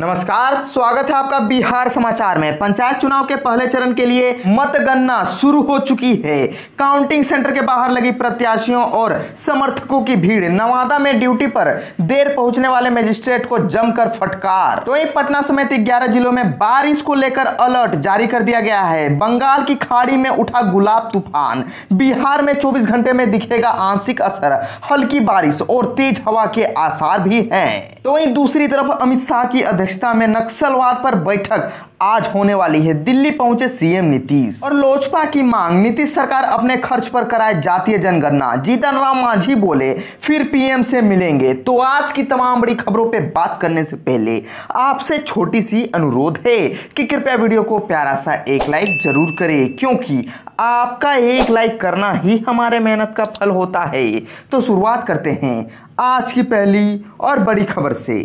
नमस्कार, स्वागत है आपका बिहार समाचार में। पंचायत चुनाव के पहले चरण के लिए मतगणना शुरू हो चुकी है। काउंटिंग सेंटर के बाहर लगी प्रत्याशियों और समर्थकों की भीड़। नवादा में ड्यूटी पर देर पहुंचने वाले मजिस्ट्रेट को जमकर फटकार। तो वहीं पटना समेत 11 जिलों में बारिश को लेकर अलर्ट जारी कर दिया गया है। बंगाल की खाड़ी में उठा गुलाब तूफान। बिहार में 24 घंटे में दिखेगा आंशिक असर, हल्की बारिश और तेज हवा के आसार भी हैं। तो वहीं दूसरी तरफ अमित शाह की अध्यक्षता में नक्सलवाद पर बैठक आज होने वाली है। दिल्ली पहुंचे सीएम नीतीश और लोजपा की मांग, नीतीश सरकार अपने खर्च पर कराए जातीय जनगणना। जीतन राम मांझी बोले फिर पीएम से मिलेंगे। तो आज की तमाम बड़ी खबरों पे बात करने से पहले आपसे छोटी सी अनुरोध है कि कृपया वीडियो को प्यारा सा एक लाइक जरूर करें, क्योंकि आपका एक लाइक करना ही हमारे मेहनत का फल होता है। तो शुरुआत करते हैं आज की पहली और बड़ी खबर से।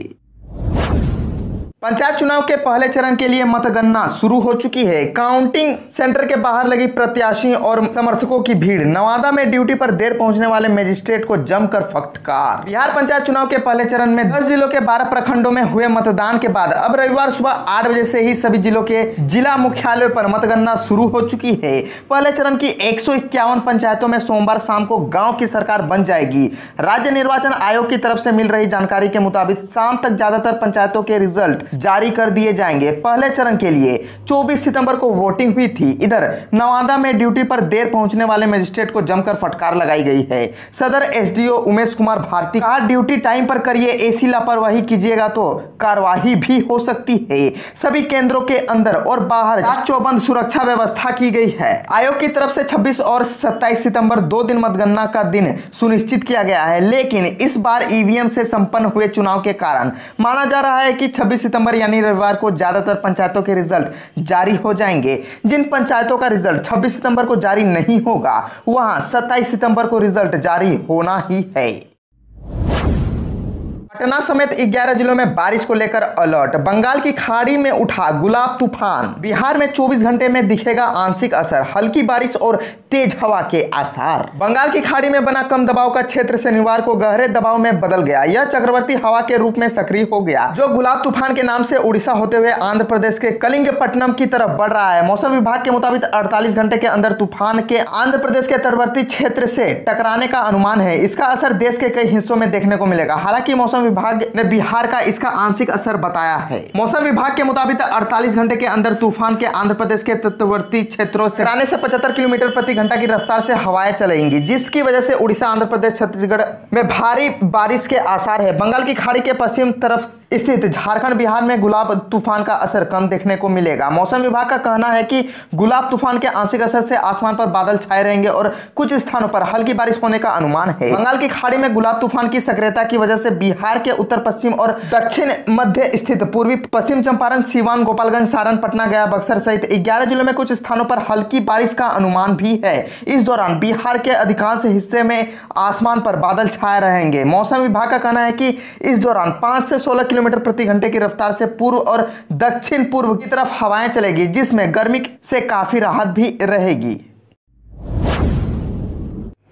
पंचायत चुनाव के पहले चरण के लिए मतगणना शुरू हो चुकी है। काउंटिंग सेंटर के बाहर लगी प्रत्याशी और समर्थकों की भीड़। नवादा में ड्यूटी पर देर पहुंचने वाले मजिस्ट्रेट को जमकर फटकार। बिहार पंचायत चुनाव के पहले चरण में 10 जिलों के 12 प्रखंडों में हुए मतदान के बाद अब रविवार सुबह 8 बजे से ही सभी जिलों के जिला मुख्यालयों पर मतगणना शुरू हो चुकी है। पहले चरण की 151 पंचायतों में सोमवार शाम को गाँव की सरकार बन जाएगी। राज्य निर्वाचन आयोग की तरफ से मिल रही जानकारी के मुताबिक शाम तक ज्यादातर पंचायतों के रिजल्ट जारी कर दिए जाएंगे। पहले चरण के लिए 24 सितंबर को वोटिंग हुई थी। इधर नवादा में ड्यूटी पर देर पहुंचने वाले मजिस्ट्रेट को जमकर फटकार लगाई गई है। सदर एसडीओ उमेश कुमार भारती कहा, ड्यूटी टाइम पर करिए, ऐसी लापरवाही कीजिएगा तो कार्रवाई भी हो सकती है। सभी केंद्रों के अंदर और बाहर चौबंद सुरक्षा व्यवस्था की गई है। आयोग की तरफ से 26 और 27 सितंबर 2 दिन मतगणना का दिन सुनिश्चित किया गया है, लेकिन इस बार ईवीएम से संपन्न हुए चुनाव के कारण माना जा रहा है कि 26 सितंबर यानी रविवार को ज्यादातर पंचायतों के रिजल्ट जारी हो जाएंगे। जिन पंचायतों का रिजल्ट 26 सितंबर को जारी नहीं होगा, वहां 27 सितंबर को रिजल्ट जारी होना ही है। पटना समेत 11 जिलों में बारिश को लेकर अलर्ट। बंगाल की खाड़ी में उठा गुलाब तूफान। बिहार में 24 घंटे में दिखेगा आंशिक असर, हल्की बारिश और तेज हवा के आसार। बंगाल की खाड़ी में बना कम दबाव का क्षेत्र शनिवार को गहरे दबाव में बदल गया। यह चक्रवर्ती हवा के रूप में सक्रिय हो गया, जो गुलाब तूफान के नाम से उड़ीसा होते हुए आंध्र प्रदेश के कलिंगपट्टनम की तरफ बढ़ रहा है। मौसम विभाग के मुताबिक 48 घंटे के अंदर तूफान के आंध्र प्रदेश के तटवर्ती क्षेत्र से टकराने का अनुमान है। इसका असर देश के कई हिस्सों में देखने को मिलेगा। हालांकि मौसम विभाग ने बिहार का इसका आंशिक असर बताया है। मौसम विभाग के मुताबिक 48 घंटे के अंदर तूफान के आंध्र प्रदेश के तटवर्ती क्षेत्रों से 75 किलोमीटर प्रति घंटा की रफ्तार से हवाएं चलेंगी, जिसकी वजह से उड़ीसा, आंध्र प्रदेश, छत्तीसगढ़ में भारी बारिश के आसार है। बंगाल की खाड़ी के पश्चिम तरफ स्थित झारखंड, बिहार में गुलाब तूफान का असर कम देखने को मिलेगा। मौसम विभाग का कहना है कि गुलाब तूफान के आंशिक असर से आसमान पर बादल छाए रहेंगे और कुछ स्थानों पर हल्की बारिश होने का अनुमान है। बंगाल की खाड़ी में गुलाब तूफान की सक्रियता की वजह से बिहार के उत्तर पश्चिम और दक्षिण मध्य स्थित पूर्वी पश्चिम चंपारण, सीवान, गोपालगंज, सारण, पटना, गया, बक्सर सहित 11 जिलों में कुछ स्थानों पर हल्की बारिश का अनुमान भी है। इस दौरान बिहार के अधिकांश हिस्से में आसमान पर बादल छाए रहेंगे। मौसम विभाग का कहना है कि इस दौरान 5 से 16 किलोमीटर प्रति घंटे की रफ्तार से पूर्व और दक्षिण पूर्व की तरफ हवाएं चलेगी, जिसमें गर्मी से काफी राहत भी रहेगी।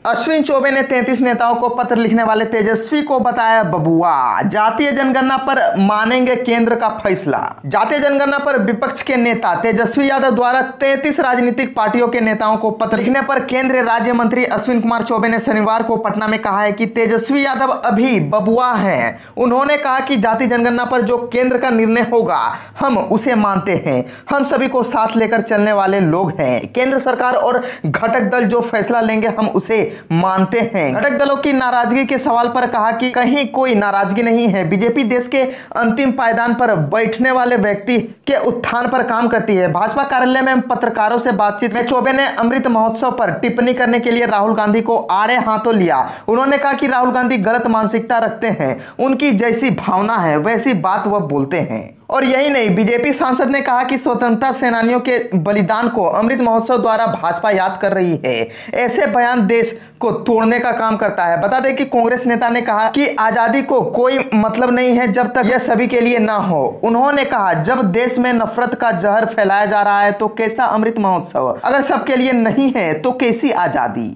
अश्विन चौबे ने 33 नेताओं को पत्र लिखने वाले तेजस्वी को बताया बबुआ। जातीय जनगणना पर मानेंगे केंद्र का फैसला। जातीय जनगणना पर विपक्ष के नेता तेजस्वी यादव द्वारा 33 राजनीतिक पार्टियों के नेताओं को पत्र लिखने पर केंद्रीय राज्य मंत्री अश्विन कुमार चौबे ने शनिवार को पटना में कहा है कि तेजस्वी यादव अभी बबुआ हैं। उन्होंने कहा कि जातीय जनगणना पर जो केंद्र का निर्णय होगा, हम उसे मानते हैं। हम सभी को साथ लेकर चलने वाले लोग हैं। केंद्र सरकार और घटक दल जो फैसला लेंगे, हम उसे मानते हैं। घटक दलों की नाराजगी के सवाल पर कहा कि कहीं कोई नाराजगी नहीं है। बीजेपी देश के अंतिम पायदान पर बैठने वाले व्यक्ति के उत्थान पर काम करती है। भाजपा कार्यालय में पत्रकारों से बातचीत में चौबे ने अमृत महोत्सव पर टिप्पणी करने के लिए राहुल गांधी को आड़े हाथों लिया। उन्होंने कहा कि राहुल गांधी गलत मानसिकता रखते हैं, उनकी जैसी भावना है वैसी बात वह बोलते हैं। और यही नहीं, बीजेपी सांसद ने कहा कि स्वतंत्रता सेनानियों के बलिदान को अमृत महोत्सव द्वारा भाजपा याद कर रही है। ऐसे बयान देश को तोड़ने का काम करता है। बता दें कि कांग्रेस नेता ने कहा कि आजादी को कोई मतलब नहीं है जब तक यह सभी के लिए ना हो। उन्होंने कहा, जब देश में नफरत का जहर फैलाया जा रहा है तो कैसा अमृत महोत्सव? अगर सबके लिए नहीं है तो कैसी आजादी?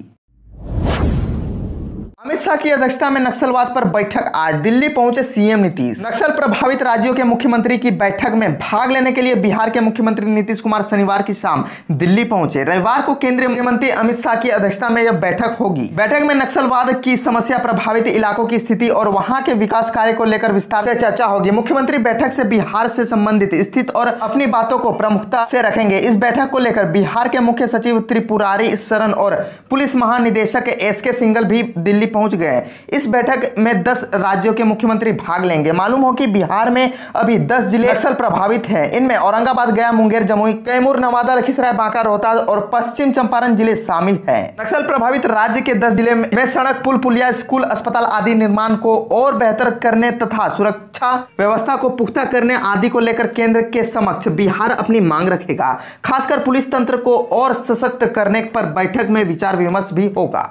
अमित शाह की अध्यक्षता में नक्सलवाद पर बैठक। आज दिल्ली पहुंचे सीएम नीतीश। नक्सल प्रभावित राज्यों के मुख्यमंत्री की बैठक में भाग लेने के लिए बिहार के मुख्यमंत्री नीतीश कुमार शनिवार की शाम दिल्ली पहुंचे। रविवार को केंद्रीय मंत्री अमित शाह की अध्यक्षता में यह बैठक होगी। बैठक में नक्सलवाद की समस्या, प्रभावित इलाकों की स्थिति और वहां के विकास कार्य को लेकर विस्तार से चर्चा होगी। मुख्यमंत्री बैठक से बिहार से संबंधित स्थिति और अपनी बातों को प्रमुखता से रखेंगे। इस बैठक को लेकर बिहार के मुख्य सचिव त्रिपुरारी शरण और पुलिस महानिदेशक एसके सिंघल भी दिल्ली पहुंच गए। इस बैठक में 10 राज्यों के मुख्यमंत्री भाग लेंगे। मालूम हो कि बिहार में अभी 10 जिले नक्सल प्रभावित हैं। इनमें औरंगाबाद, गया, मुंगेर, जमुई, कैमूर, नवादा, लखीसराय, बांका, रोहतास और पश्चिम चंपारण जिले शामिल हैं। नक्सल प्रभावित राज्य के 10 जिले में सड़क, पुल, पुलिया, स्कूल, अस्पताल आदि निर्माण को और बेहतर करने तथा सुरक्षा व्यवस्था को पुख्ता करने आदि को लेकर केंद्र के समक्ष बिहार अपनी मांग रखेगा। खासकर पुलिस तंत्र को और सशक्त करने पर बैठक में विचार विमर्श भी होगा।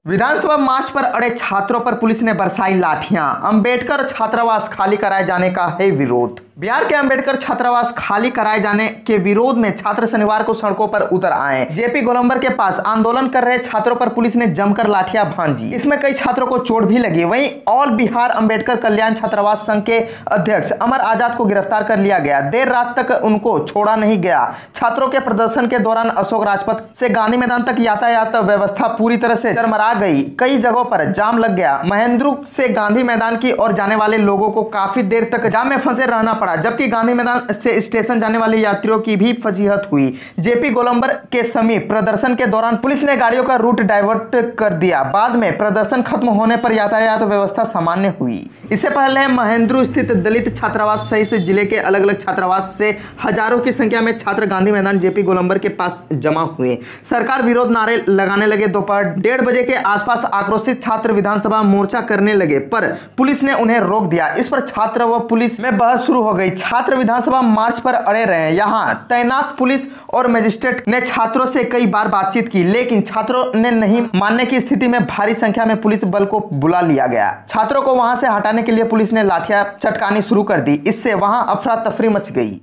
विधानसभा मार्च पर अड़े छात्रों पर पुलिस ने बरसाई लाठियां। अंबेडकर छात्रावास खाली कराए जाने का है विरोध। बिहार के अंबेडकर छात्रावास खाली कराए जाने के विरोध में छात्र शनिवार को सड़कों पर उतर आए। जेपी गोलंबर के पास आंदोलन कर रहे छात्रों पर पुलिस ने जमकर लाठियां भांजी। इसमें कई छात्रों को चोट भी लगी। वहीं ऑल बिहार अंबेडकर कल्याण छात्रावास संघ के अध्यक्ष अमर आजाद को गिरफ्तार कर लिया गया। देर रात तक उनको छोड़ा नहीं गया। छात्रों के प्रदर्शन के दौरान अशोक राजपथ से गांधी मैदान तक यातायात व्यवस्था पूरी तरह से चरमरा गई। कई जगहों पर जाम लग गया। महेंद्रू से गांधी मैदान की ओर जाने वाले लोगों को काफी देर तक जाम में फंसे रहना पड़ा, जबकि गांधी मैदान से स्टेशन जाने वाले यात्रियों की भी फजीहत हुई। जेपी गोलंबर के समीप प्रदर्शन के दौरान पुलिस ने गाड़ियों का रूट डाइवर्ट कर दिया। बाद में प्रदर्शन खत्म होने पर यातायात व्यवस्था सामान्य हुई। इससे पहले महेंद्रू स्थित दलित छात्रावास सहित जिले के अलग अलग छात्रावास से हजारों की संख्या में छात्र गांधी मैदान जेपी गोलंबर के पास जमा हुए। सरकार विरोध नारे लगाने लगे। दोपहर 1:30 बजे के आसपास आक्रोशित छात्र विधानसभा मोर्चा करने लगे, पर पुलिस ने उन्हें रोक दिया। इस पर छात्र व पुलिस में बहस शुरू हो गई। छात्र विधानसभा मार्च पर अड़े रहे। यहां तैनात पुलिस और मजिस्ट्रेट ने छात्रों से कई बार बातचीत की, लेकिन छात्रों ने नहीं मानने की स्थिति में भारी संख्या में पुलिस बल को बुला लिया गया। छात्रों को वहां से हटाने के लिए पुलिस ने लाठियां चटकानी शुरू कर दी। इससे वहां अफरा तफरी मच गई।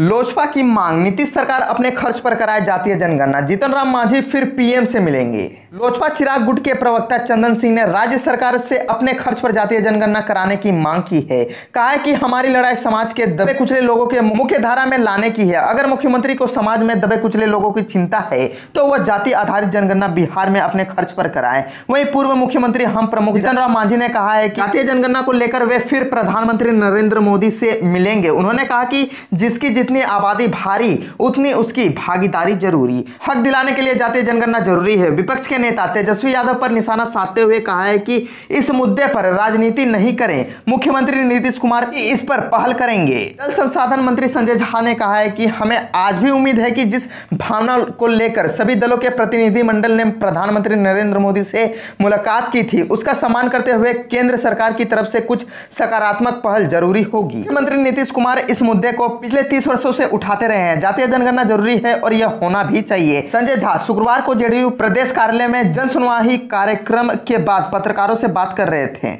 लोजपा की मांग, नीतीश सरकार अपने खर्च पर कराए जातीय जनगणना। जीतन राम मांझी फिर पीएम से मिलेंगे। लोजपा चिराग गुट के प्रवक्ता चंदन सिंह ने राज्य सरकार से अपने खर्च पर जातीय जनगणना कराने की मांग की है। कहा है कि हमारी लड़ाई समाज के दबे कुचले लोगों के मुख्य धारा में लाने की है। अगर मुख्यमंत्री को समाज में दबे कुचले लोगों की चिंता है तो वह जाति आधारित जनगणना बिहार में अपने खर्च पर कराए। वहीं पूर्व मुख्यमंत्री हम प्रमुख जीतन राम मांझी ने कहा है कि जातीय जनगणना को लेकर वे फिर प्रधानमंत्री नरेंद्र मोदी से मिलेंगे। उन्होंने कहा कि जिसकी जितनी आबादी भारी उतनी उसकी भागीदारी जरूरी। हक दिलाने के लिए जातीय जनगणना जरूरी है। विपक्ष के नेता तेजस्वी यादव पर निशाना साधते हुए कहा है कि इस मुद्दे पर राजनीति नहीं करें। मुख्यमंत्री नीतीश कुमार इस पर पहल करेंगे। जल संसाधन मंत्री संजय झा ने कहा है कि हमें आज भी उम्मीद है कि जिस भावना को लेकर सभी दलों के प्रतिनिधिमंडल ने प्रधानमंत्री नरेंद्र मोदी से मुलाकात की थी, उसका सम्मान करते हुए केंद्र सरकार की तरफ से कुछ सकारात्मक पहल जरूरी होगी। मुख्यमंत्री नीतीश कुमार इस मुद्दे को पिछले 30 वर्षों से उठाते रहे हैं। जातीय जनगणना जरूरी है और यह होना भी चाहिए। संजय झा शुक्रवार को जेडीयू प्रदेश कार्यालय में जन सुनवाई कार्यक्रम के बाद पत्रकारों से बात कर रहे थे।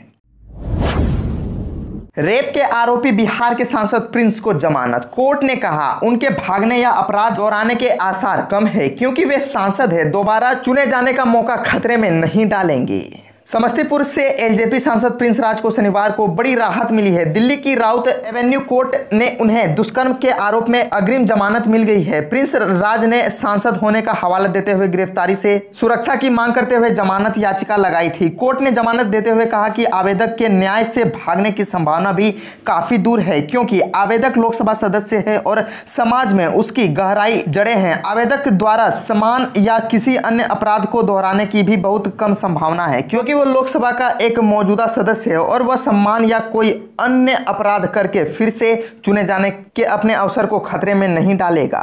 रेप के आरोपी बिहार के सांसद प्रिंस को जमानत। कोर्ट ने कहा उनके भागने या अपराध दोहराने के आसार कम है क्योंकि वे सांसद हैं। दोबारा चुने जाने का मौका खतरे में नहीं डालेंगे। समस्तीपुर से एलजेपी सांसद प्रिंस राज को शनिवार को बड़ी राहत मिली है। दिल्ली की राउत एवेन्यू कोर्ट ने उन्हें दुष्कर्म के आरोप में अग्रिम जमानत मिल गई है। प्रिंस राज ने सांसद होने का हवाला देते हुए गिरफ्तारी से सुरक्षा की मांग करते हुए जमानत याचिका लगाई थी। कोर्ट ने जमानत देते हुए कहा कि आवेदक के न्याय से भागने की संभावना भी काफी दूर है क्योंकि आवेदक लोकसभा सदस्य है और समाज में उसकी गहराई जड़ें हैं। आवेदक द्वारा समान या किसी अन्य अपराध को दोहराने की भी बहुत कम संभावना है क्योंकि वो लोकसभा का एक मौजूदा सदस्य है और वह सम्मान या कोई अन्य अपराध करके फिर से चुने जाने के अपने अवसर को खतरे में नहीं डालेगा।